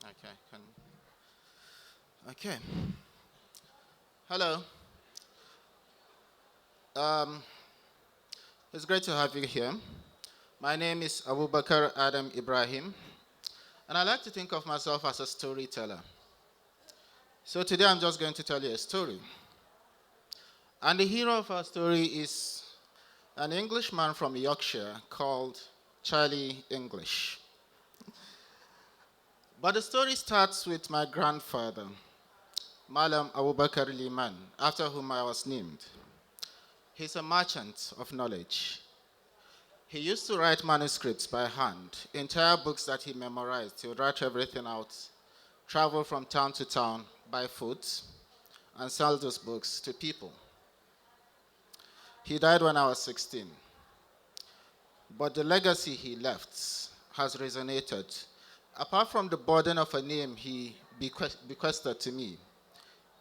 Okay. Okay. Hello. Um, it's great to have you here. My name is Abubakar Adam Ibrahim, and I like to think of myself as a storyteller. So today I'm just going to tell you a story. And the hero of our story is an Englishman from Yorkshire called Charlie English. But the story starts with my grandfather, Malam Abubakar Liman, after whom I was named. He's a merchant of knowledge. He used to write manuscripts by hand, entire books that he memorized. He would write everything out, travel from town to town, buy food, and sell those books to people. He died when I was 16. But the legacy he left has resonated. Apart from the burden of a name he bequested to me,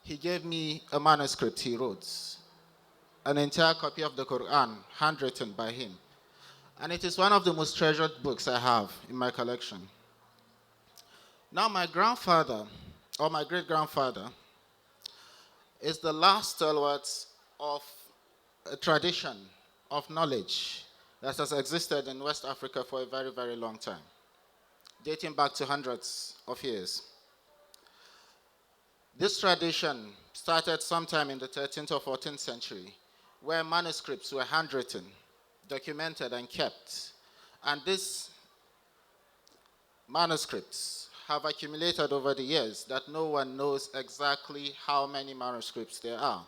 he gave me a manuscript he wrote, an entire copy of the Quran, handwritten by him. And it is one of the most treasured books I have in my collection. Now, my grandfather, or my great grandfather, is the last stalwart of a tradition of knowledge that has existed in West Africa for a very, very long time, dating back to hundreds of years. This tradition started sometime in the 13th or 14th century, where manuscripts were handwritten, documented, and kept. And these manuscripts have accumulated over the years that no one knows exactly how many manuscripts there are.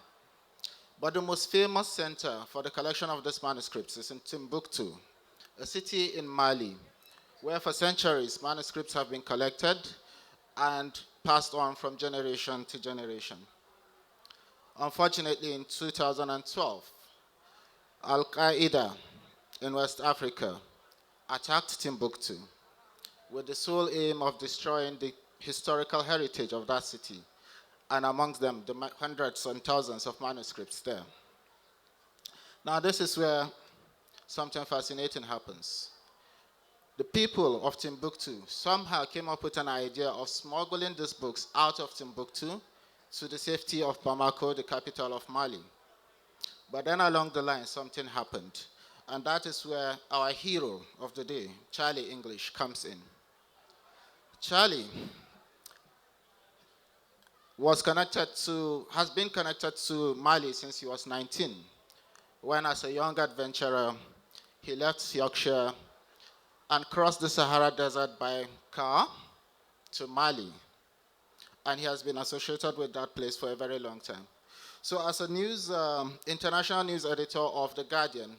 But the most famous center for the collection of these manuscripts is in Timbuktu, a city in Mali, where for centuries manuscripts have been collected and passed on from generation to generation. Unfortunately, in 2012, Al Qaeda in West Africa attacked Timbuktu with the sole aim of destroying the historical heritage of that city, and amongst them, the hundreds and thousands of manuscripts there. Now, this is where something fascinating happens. The people of Timbuktu somehow came up with an idea of smuggling these books out of Timbuktu to the safety of Bamako, the capital of Mali. But then along the line, something happened. And that is where our hero of the day, Charlie English, comes in. Charlie has been connected to Mali since he was 19, when as a young adventurer, he left Yorkshire and crossed the Sahara Desert by car to Mali. And he has been associated with that place for a very long time. So as a international news editor of The Guardian,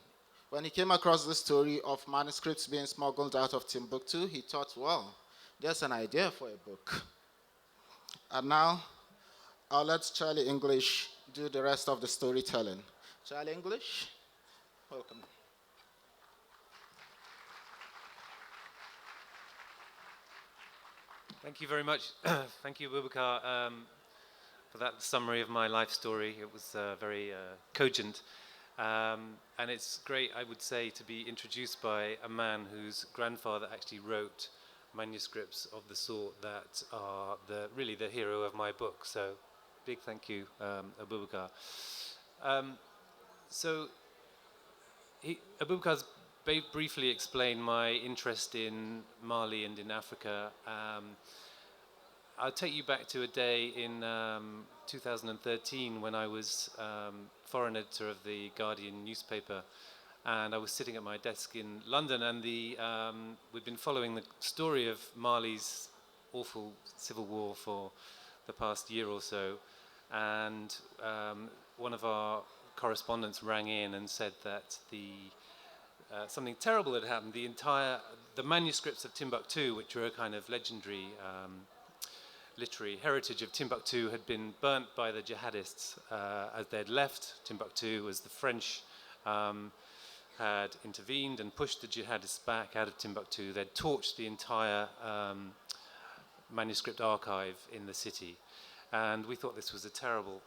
when he came across the story of manuscripts being smuggled out of Timbuktu, he thought, well, there's an idea for a book. And now, I'll let Charlie English do the rest of the storytelling. Charlie English, welcome. Thank you very much. Thank you, Abubakar, for that summary of my life story. It was very cogent. And it's great, I would say, to be introduced by a man whose grandfather actually wrote manuscripts of the sort that are really the hero of my book. So, big thank you, Abubakar. So, Abubakar's briefly explained my interest in Mali and in Africa. I'll take you back to a day in 2013 when I was foreign editor of the Guardian newspaper, and I was sitting at my desk in London, and we've been following the story of Mali's awful civil war for the past year or so, and one of our correspondents rang in and said that something terrible had happened. The manuscripts of Timbuktu, which are a kind of legendary literary heritage of Timbuktu, had been burnt by the jihadists as they'd left Timbuktu, as the French had intervened and pushed the jihadists back out of Timbuktu. They'd torched the entire manuscript archive in the city. And we thought this was a terrible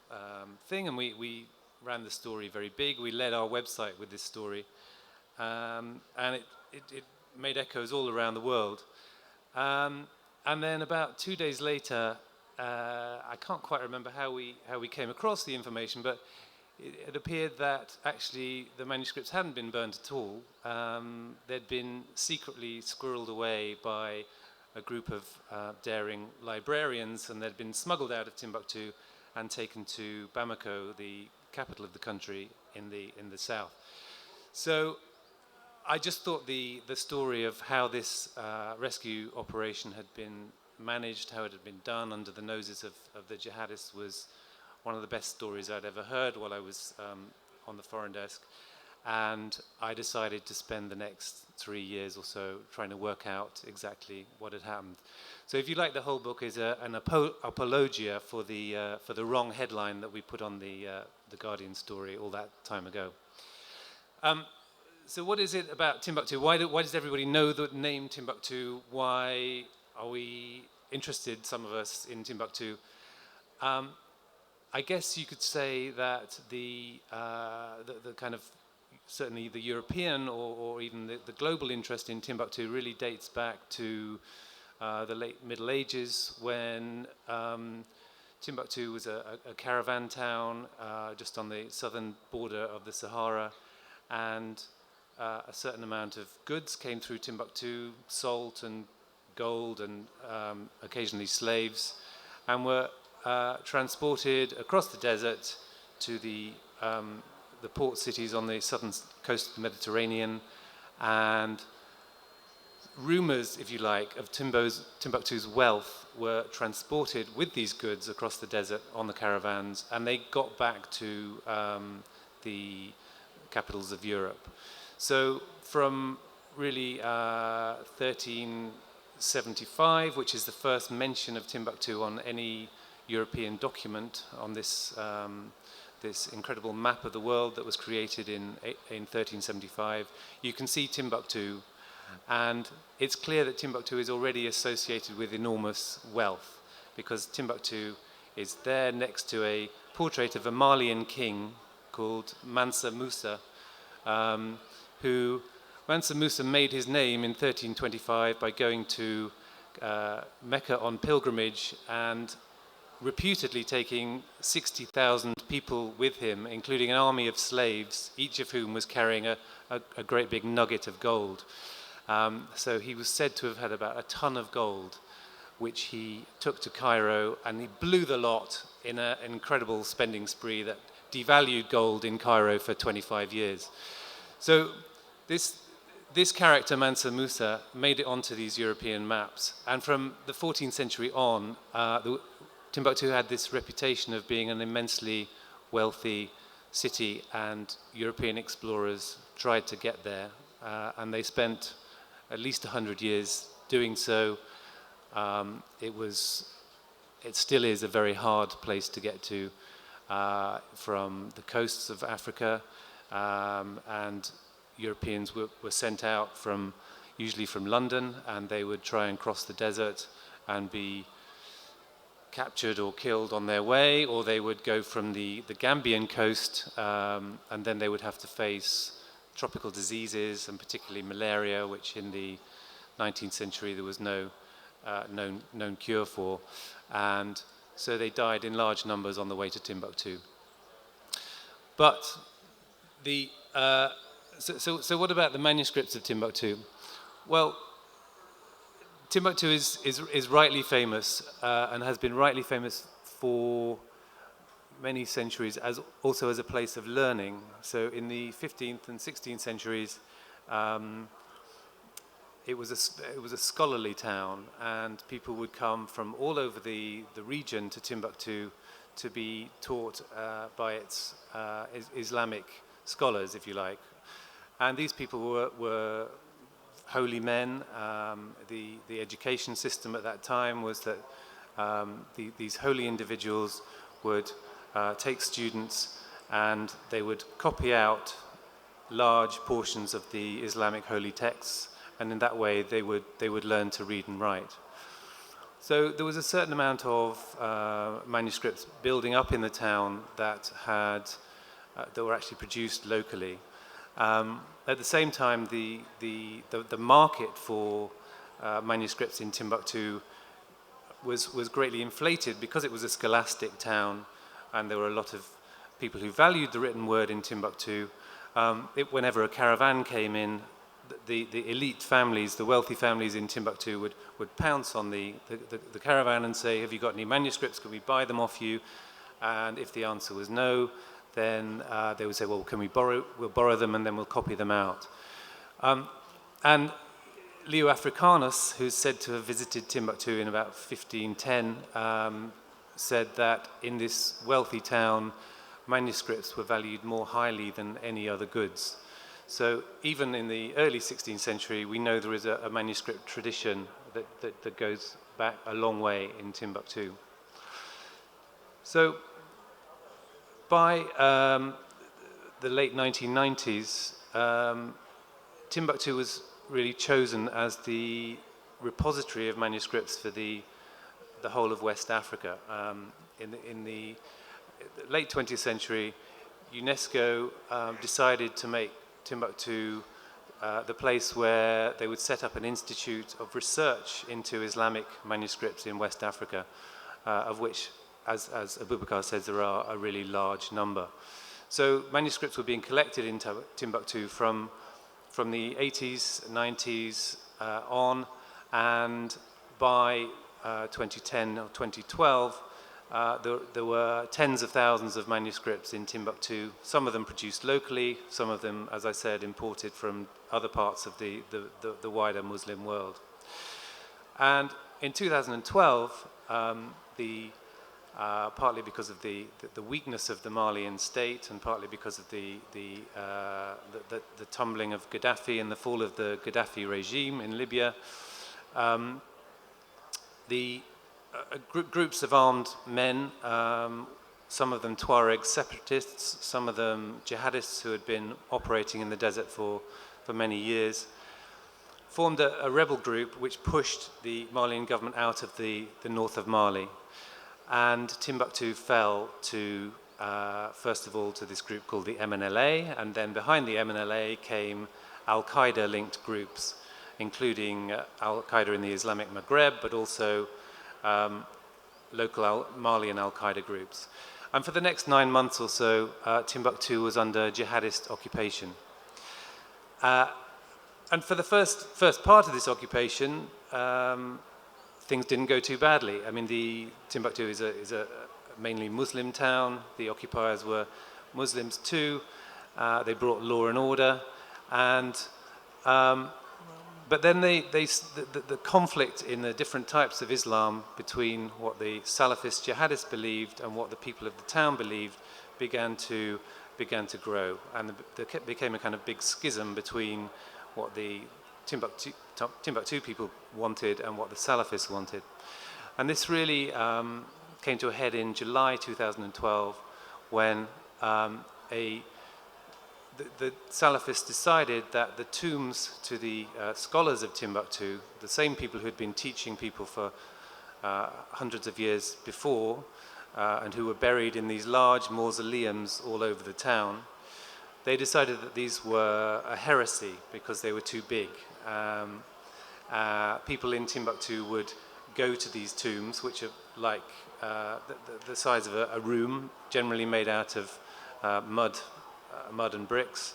thing, and we ran the story very big. We led our website with this story, and it made echoes all around the world. And then about 2 days later, I can't quite remember how we came across the information, but it appeared that actually the manuscripts hadn't been burned at all. They'd been secretly squirreled away by a group of daring librarians, and they'd been smuggled out of Timbuktu and taken to Bamako, the capital of the country in the south. So I just thought the story of how this rescue operation had been managed, how it had been done under the noses of the jihadists, was one of the best stories I'd ever heard while I was on the foreign desk. And I decided to spend the next 3 years or so trying to work out exactly what had happened. So if you like, the whole book is an apologia for the wrong headline that we put on the Guardian story all that time ago. So what is it about Timbuktu? Why does everybody know the name Timbuktu? Why are we interested, some of us, in Timbuktu? I guess you could say that the kind of, certainly the European or even the global interest in Timbuktu really dates back to the late Middle Ages, when Timbuktu was a caravan town just on the southern border of the Sahara, and a certain amount of goods came through Timbuktu, salt and gold and occasionally slaves, and were transported across the desert to the port cities on the southern coast of the Mediterranean. And rumors, if you like, of Timbuktu's wealth were transported with these goods across the desert on the caravans, and they got back to the capitals of Europe. So from really 1375, which is the first mention of Timbuktu on any European document, on this this incredible map of the world that was created in 1375, you can see Timbuktu, and it's clear that Timbuktu is already associated with enormous wealth, because Timbuktu is there next to a portrait of a Malian king called Mansa Musa, who Mansa Musa made his name in 1325 by going to Mecca on pilgrimage and reputedly taking 60,000 people with him, including an army of slaves, each of whom was carrying a great big nugget of gold. So he was said to have had about a ton of gold, which he took to Cairo, and he blew the lot in an incredible spending spree that devalued gold in Cairo for 25 years. So this character, Mansa Musa, made it onto these European maps. And from the 14th century on, Timbuktu had this reputation of being an immensely wealthy city, and European explorers tried to get there, and they spent at least 100 years doing so. It still is a very hard place to get to from the coasts of Africa, and Europeans were sent out usually from London, and they would try and cross the desert and be captured or killed on their way, or they would go from the Gambian coast, and then they would have to face tropical diseases, and particularly malaria, which in the 19th century there was no known cure for, and so they died in large numbers on the way to Timbuktu. But so what about the manuscripts of Timbuktu? Well, Timbuktu is rightly famous, and has been rightly famous for many centuries, also as a place of learning. So in the 15th and 16th centuries, it was a scholarly town, and people would come from all over the region to Timbuktu to be taught by its Islamic scholars, if you like. And these people were holy men. The education system at that time was that these holy individuals would take students, and they would copy out large portions of the Islamic holy texts, and in that way they would learn to read and write. So there was a certain amount of manuscripts building up in the town that were actually produced locally. At the same time, the market for manuscripts in Timbuktu was greatly inflated because it was a scholastic town and there were a lot of people who valued the written word in Timbuktu. Whenever a caravan came in, the elite families, the wealthy families in Timbuktu would pounce on the caravan and say, have you got any manuscripts? Can we buy them off you? And if the answer was no, then they would say, well, we'll borrow them and then we'll copy them out. And Leo Africanus, who's said to have visited Timbuktu in about 1510, said that in this wealthy town, manuscripts were valued more highly than any other goods. So even in the early 16th century, we know there is a manuscript tradition that goes back a long way in Timbuktu. So by the late 1990s, Timbuktu was really chosen as the repository of manuscripts for the whole of West Africa. In the late 20th century, UNESCO decided to make Timbuktu the place where they would set up an institute of research into Islamic manuscripts in West Africa, of which, as Abubakar says, there are a really large number. So manuscripts were being collected in Timbuktu from the 80s, 90s on, and by 2010 or 2012, there were tens of thousands of manuscripts in Timbuktu, some of them produced locally, some of them, as I said, imported from other parts of the wider Muslim world. And in 2012, partly because of the weakness of the Malian state and partly because of the tumbling of Gaddafi and the fall of the Gaddafi regime in Libya, groups of armed men, some of them Tuareg separatists, some of them jihadists who had been operating in the desert for many years, formed a rebel group which pushed the Malian government out of the north of Mali. And Timbuktu fell to, first of all, to this group called the MNLA, and then behind the MNLA came Al-Qaeda-linked groups, including Al-Qaeda in the Islamic Maghreb, but also local Malian Al-Qaeda groups. And for the next 9 months or so, Timbuktu was under jihadist occupation. And for the first part of this occupation, things didn't go too badly. I mean, Timbuktu is a mainly Muslim town. The occupiers were Muslims too. They brought law and order, and but then the conflict in the different types of Islam between what the Salafist jihadists believed and what the people of the town believed began to grow, and there became a kind of big schism between what the Timbuktu people wanted and what the Salafists wanted. And this really came to a head in July 2012 when the Salafists decided that the tombs to the scholars of Timbuktu, the same people who had been teaching people for hundreds of years before and who were buried in these large mausoleums all over the town, they decided that these were a heresy because they were too big. People in Timbuktu would go to these tombs, which are like the size of a room, generally made out of mud and bricks.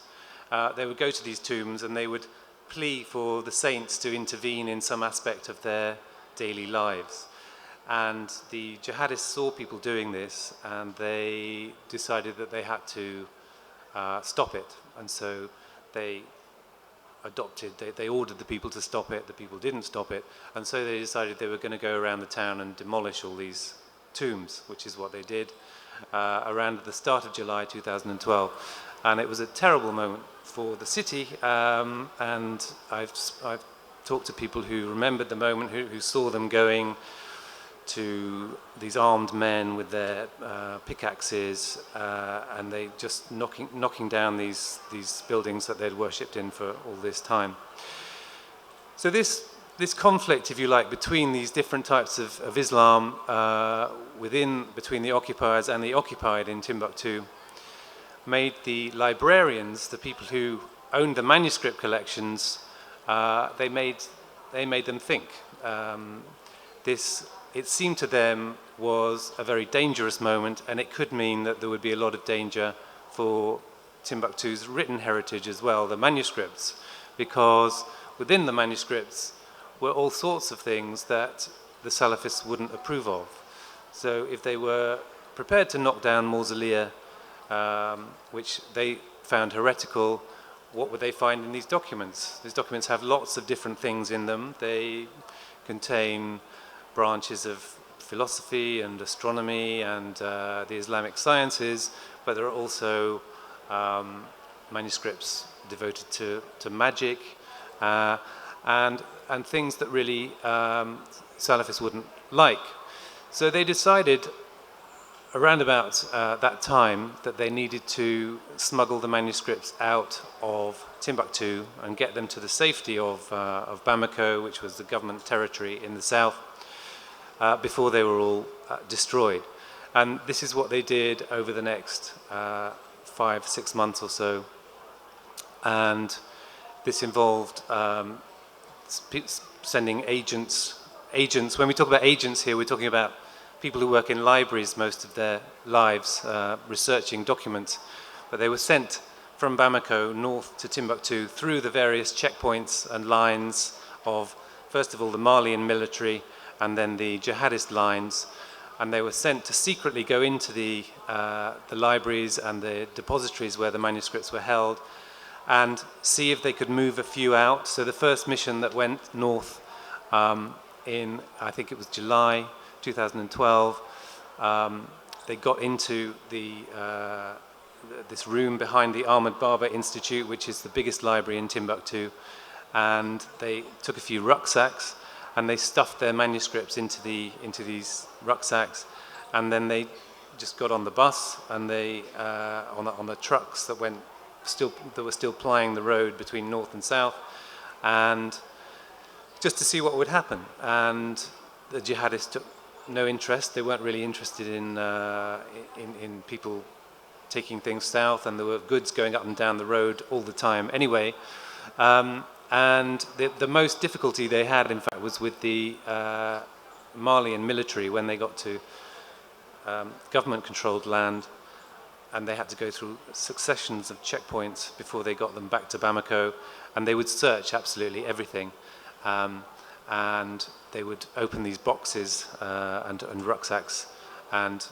They would go to these tombs and they would plea for the saints to intervene in some aspect of their daily lives. And the jihadists saw people doing this and they decided that they had to stop it. And so they ordered the people to stop it. The people didn't stop it. And so they decided they were going to go around the town and demolish all these tombs, which is what they did around the start of July 2012. And it was a terrible moment for the city. And I've talked to people who remembered the moment, who saw them going to these armed men with their pickaxes, and they just knocking down these buildings that they'd worshipped in for all this time. So this conflict, if you like, between these different types of Islam between the occupiers and the occupied in Timbuktu made the librarians, the people who owned the manuscript collections, they made them think. this, it seemed to them, was a very dangerous moment, and it could mean that there would be a lot of danger for Timbuktu's written heritage as well, the manuscripts, because within the manuscripts were all sorts of things that the Salafists wouldn't approve of. So if they were prepared to knock down mausolea, which they found heretical, what would they find in these documents? These documents have lots of different things in them. They contain branches of philosophy and astronomy and the Islamic sciences, but there are also manuscripts devoted to magic and things that really Salafists wouldn't like. So they decided around about that time that they needed to smuggle the manuscripts out of Timbuktu and get them to the safety of Bamako, which was the government territory in the south, before they were all destroyed. And this is what they did over the next 5-6 months or so. And this involved sending agents. When we talk about agents here, we're talking about people who work in libraries most of their lives, researching documents. But they were sent from Bamako north to Timbuktu through the various checkpoints and lines of, first of all, the Malian military and then the jihadist lines. And they were sent to secretly go into the libraries and the depositories where the manuscripts were held and see if they could move a few out. So the first mission that went north in, I think it was July 2012, they got into this room behind the Ahmed Barber Institute, which is the biggest library in Timbuktu, and they took a few rucksacks and they stuffed their manuscripts into these rucksacks, and then they just got on the bus and they on the trucks that were still plying the road between north and south, and just to see what would happen. And the jihadists took no interest. They weren't really interested in people taking things south, and there were goods going up and down the road all the time anyway. And the most difficulty they had, in fact, was with the Malian military when they got to government-controlled land, and they had to go through successions of checkpoints before they got them back to Bamako, and they would search absolutely everything. And they would open these boxes and rucksacks and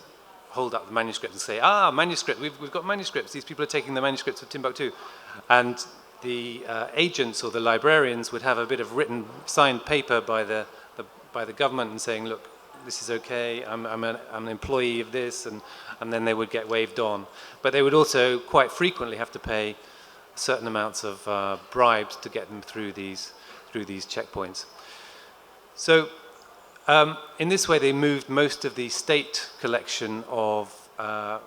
hold up the manuscript and say, manuscript, we've got manuscripts. These people are taking the manuscripts of Timbuktu. And the agents or the librarians would have a bit of written, signed paper by the government and saying, look, this is okay, I'm an employee of this, and then they would get waved on. But they would also quite frequently have to pay certain amounts of bribes to get them through these checkpoints. So in this way, they moved most of the state collection of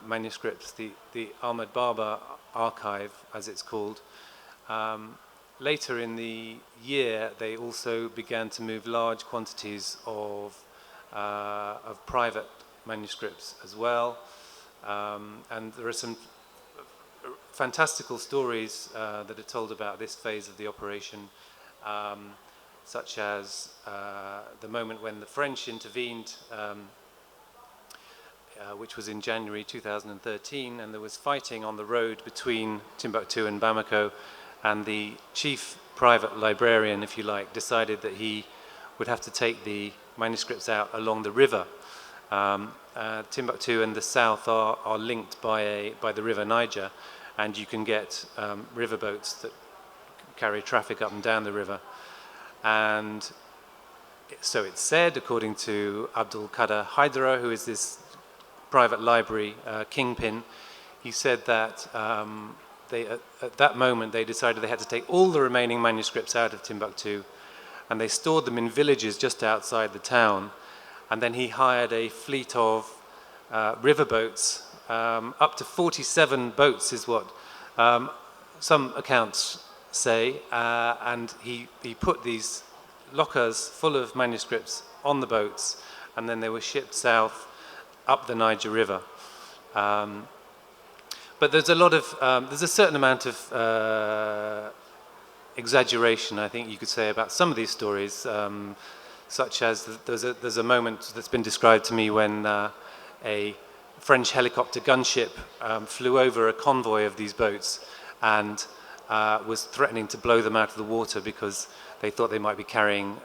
manuscripts, the Ahmed Barber archive, as it's called. Later in the year, they also began to move large quantities of private manuscripts as well. And there are some fantastical stories that are told about this phase of the operation, such as the moment when the French intervened, which was in January 2013, and there was fighting on the road between Timbuktu and Bamako, and the chief private librarian, if you like, decided that he would have to take the manuscripts out along the river. Timbuktu and the south are linked by the river Niger, and you can get riverboats that carry traffic up and down the river. And so it's said, according to Abdul Qadir Haidara, who is this private library kingpin, he said that at that moment they decided they had to take all the remaining manuscripts out of Timbuktu, and they stored them in villages just outside the town. And then he hired a fleet of riverboats, up to 47 boats is what some accounts say, and he put these lockers full of manuscripts on the boats, and then they were shipped south up the Niger River. But there's a certain amount of exaggeration, I think you could say, about some of these stories. such as there's a moment that's been described to me when a French helicopter gunship flew over a convoy of these boats and was threatening to blow them out of the water because they thought they might be carrying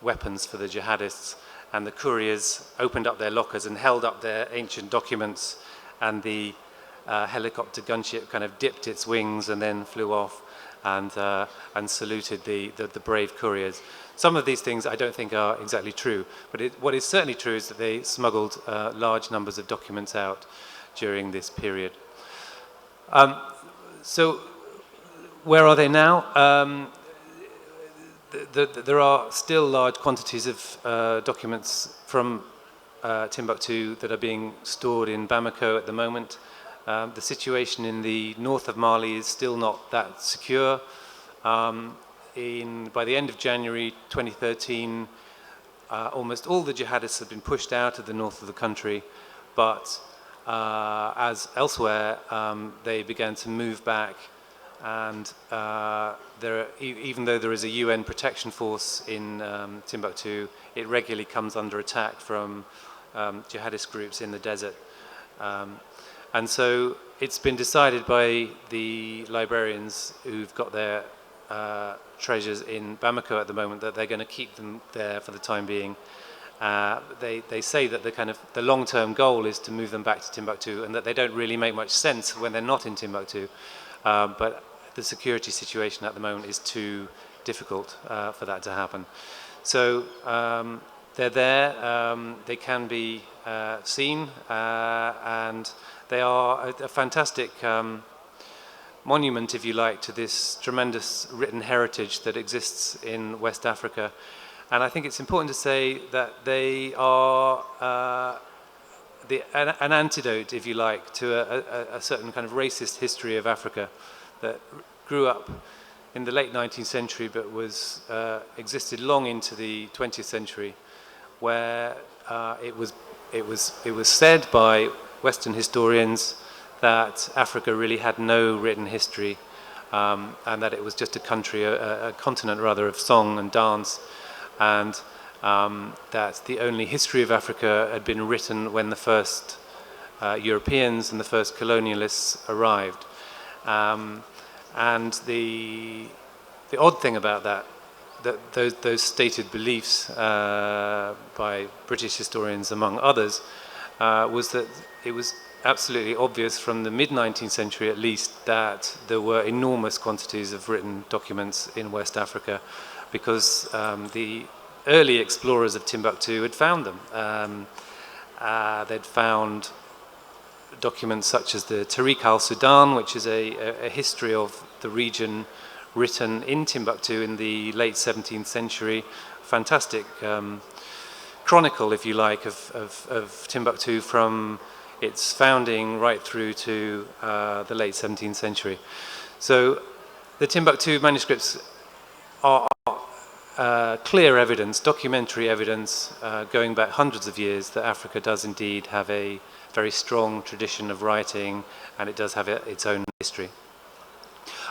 weapons for the jihadists. And the couriers opened up their lockers and held up their ancient documents, and the helicopter gunship kind of dipped its wings and then flew off and saluted the brave couriers. Some of these things I don't think are exactly true, but what is certainly true is that they smuggled large numbers of documents out during this period. So where are they now? There are still large quantities of documents from Timbuktu that are being stored in Bamako at the moment. The situation in the north of Mali is still not that secure. By the end of January 2013, almost all the jihadists have been pushed out of the north of the country, but as elsewhere, they began to move back, and even though there is a UN protection force in Timbuktu, it regularly comes under attack from jihadist groups in the desert. And so it's been decided by the librarians who've got their treasures in Bamako at the moment that they're going to keep them there for the time being. They say that the long-term goal is to move them back to Timbuktu, and that they don't really make much sense when they're not in Timbuktu. But the security situation at the moment is too difficult for that to happen. So they're there, they can be seen, and they are a fantastic monument, if you like, to this tremendous written heritage that exists in West Africa. And I think it's important to say that they are an antidote, if you like, to a certain kind of racist history of Africa that grew up in the late 19th century but existed long into the 20th century, where it was said by Western historians that Africa really had no written history, and that it was just a continent rather, of song and dance, and that the only history of Africa had been written when the first Europeans and the first colonialists arrived. And the odd thing about that those stated beliefs by British historians, among others, was that it was absolutely obvious from the mid-19th century at least that there were enormous quantities of written documents in West Africa, because the early explorers of Timbuktu had found them. They'd found documents such as the Tariq al-Sudan, which is a history of the region written in Timbuktu in the late 17th century. Fantastic chronicle, if you like, of Timbuktu from its founding right through to the late 17th century. So the Timbuktu manuscripts are clear evidence, documentary evidence, going back hundreds of years, that Africa does indeed have a very strong tradition of writing, and it does have its own history.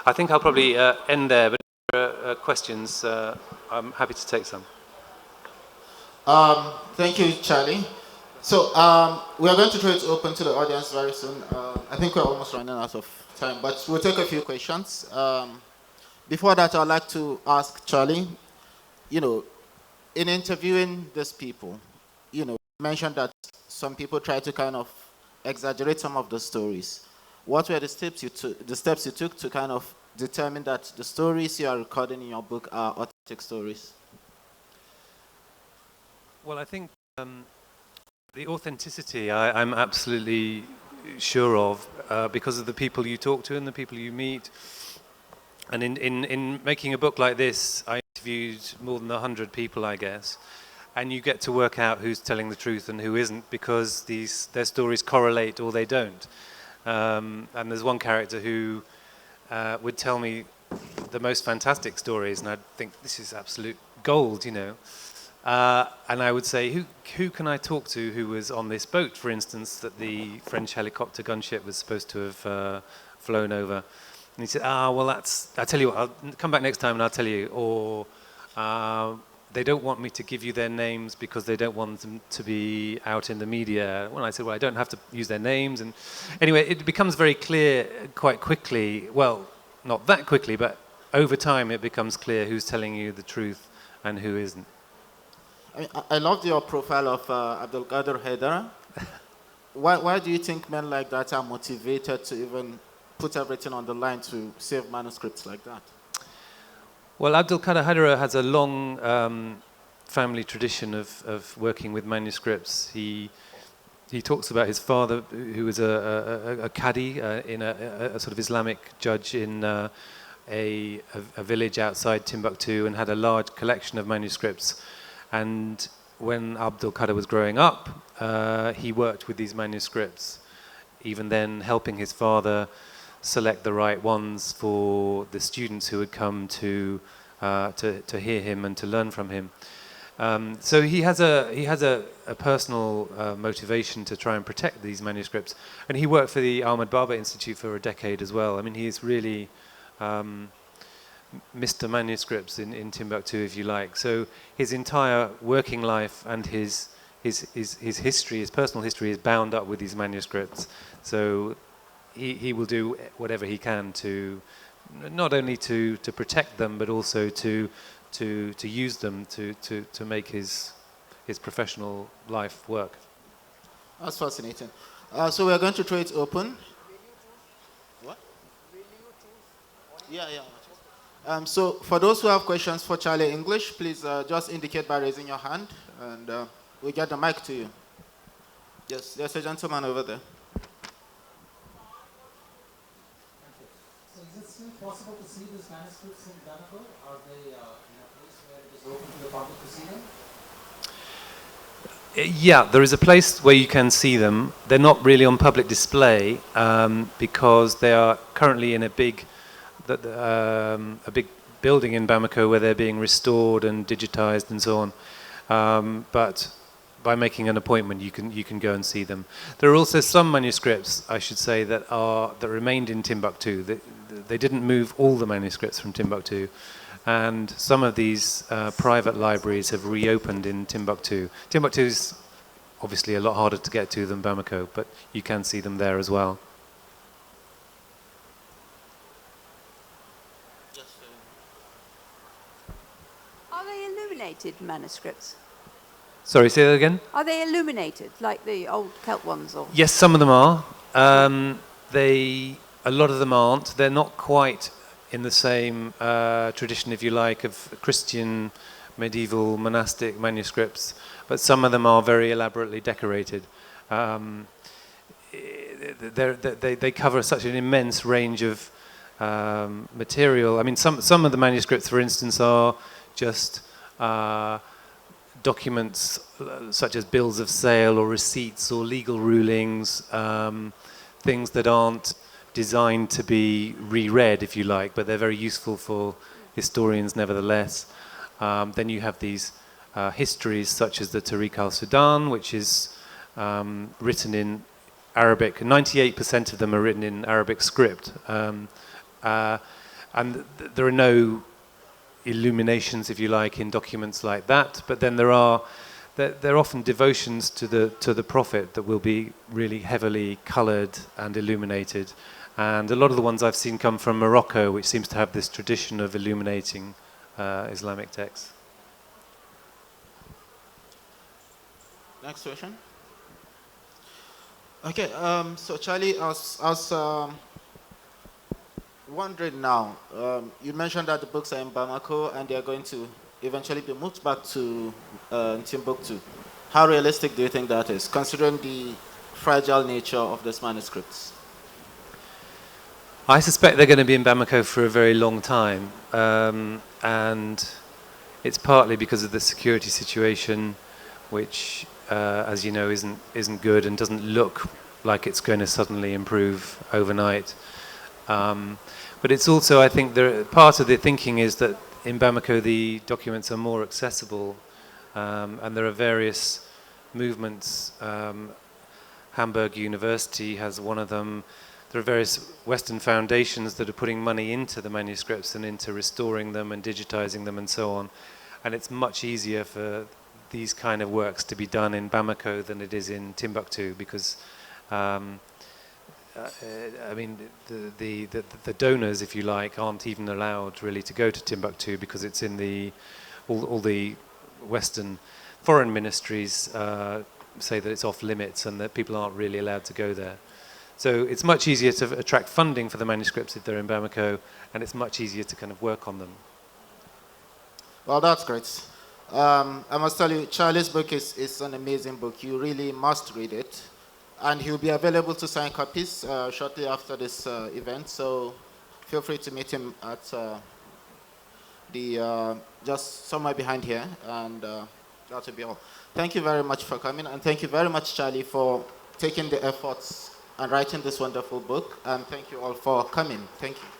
I think I'll probably end there, but if there are questions, I'm happy to take some. Thank you, Charlie. So we are going to throw it open to the audience very soon. I think we're almost running out of time, but we'll take a few questions. Before that, I'd like to ask Charlie, in interviewing these people, you mentioned that some people try to kind of exaggerate some of the stories. What were the steps you took to kind of determine that the stories you are recording in your book are authentic stories? Well, I think the authenticity I'm absolutely sure of because of the people you talk to and the people you meet. And in making a book like this, I interviewed more than 100 people, I guess. And you get to work out who's telling the truth and who isn't, because their stories correlate or they don't. And there's one character who would tell me the most fantastic stories, and I'd think, this is absolute gold, And I would say, who can I talk to who was on this boat, for instance, that the French helicopter gunship was supposed to have flown over? And he said, well, I tell you what, I'll come back next time and I'll tell you. Or they don't want me to give you their names because they don't want them to be out in the media. When I said, well, I don't have to use their names. And anyway, it becomes very clear quite quickly. Well, not that quickly, but over time it becomes clear who's telling you the truth and who isn't. I loved your profile of Abdulkader Haidara. Why do you think men like that are motivated to even put everything on the line to save manuscripts like that? Well, Abdulkader Haidara has a long family tradition of working with manuscripts. He talks about his father, who was a Qadi, in a sort of Islamic judge in a village outside Timbuktu, and had a large collection of manuscripts. And when Abdulkader was growing up, he worked with these manuscripts, even then helping his father select the right ones for the students who would come to hear him and to learn from him. So he has a personal motivation to try and protect these manuscripts, and he worked for the Ahmad Baba Institute for a decade as well. I mean, he's really Mr. Manuscripts in Timbuktu, if you like. So his entire working life and his history, his personal history, is bound up with these manuscripts. So he will do whatever he can to not only to protect them, but also to use them to make his professional life work. That's fascinating. So we're going to throw it open. What? Yeah. So for those who have questions for Charlie English, please just indicate by raising your hand, and we'll get the mic to you. Yes, there's a gentleman over there. So is it still possible to see these manuscripts in Bamako? Are they in a place where it is open to the public to see them? Yeah, there is a place where you can see them. They're not really on public display because they are currently in a big building in Bamako where they're being restored and digitized and so on. But by making an appointment, you can go and see them. There are also some manuscripts, I should say, that remained in Timbuktu. They didn't move all the manuscripts from Timbuktu, and some of these private libraries have reopened in Timbuktu. Timbuktu is obviously a lot harder to get to than Bamako, but you can see them there as well. Are they illuminated manuscripts? Sorry, say that again? Are they illuminated, like the old Celt ones? Or? Yes, some of them are. A lot of them aren't. They're not quite in the same tradition, if you like, of Christian medieval monastic manuscripts, but some of them are very elaborately decorated. They cover such an immense range of material. I mean, some of the manuscripts, for instance, are just documents such as bills of sale or receipts or legal rulings, things that aren't designed to be reread, if you like, but they're very useful for historians nevertheless. Then you have these histories such as the Tariq al-Sudan, which is written in Arabic. 98% of them are written in Arabic script. And there are no illuminations, if you like, in documents like that. But then there are often devotions to the Prophet that will be really heavily coloured and illuminated. And a lot of the ones I've seen come from Morocco, which seems to have this tradition of illuminating Islamic texts. Next question. Okay, so Charlie, I was wondering now, you mentioned that the books are in Bamako and they are going to eventually be moved back to Timbuktu. How realistic do you think that is, considering the fragile nature of these manuscripts? I suspect they're going to be in Bamako for a very long time, and it's partly because of the security situation, which, as you know, isn't good and doesn't look like it's going to suddenly improve overnight. But it's also, I think, part of the thinking is that in Bamako the documents are more accessible, and there are various movements. Hamburg University has one of them. There are various Western foundations that are putting money into the manuscripts and into restoring them and digitizing them and so on. and it's much easier for these kind of works to be done in Bamako than it is in Timbuktu, because I mean the donors, if you like, aren't even allowed really to go to Timbuktu, because it's in all the Western foreign ministries say that it's off limits and that people aren't really allowed to go there. So it's much easier to attract funding for the manuscripts if they're in Bamako, and it's much easier to kind of work on them. Well, that's great. I must tell you, Charlie's book is an amazing book. You really must read it. And he'll be available to sign copies shortly after this event, so feel free to meet him at just somewhere behind here, and that will be all. Thank you very much for coming, and thank you very much, Charlie, for taking the efforts and writing this wonderful book, and thank you all for coming. Thank you.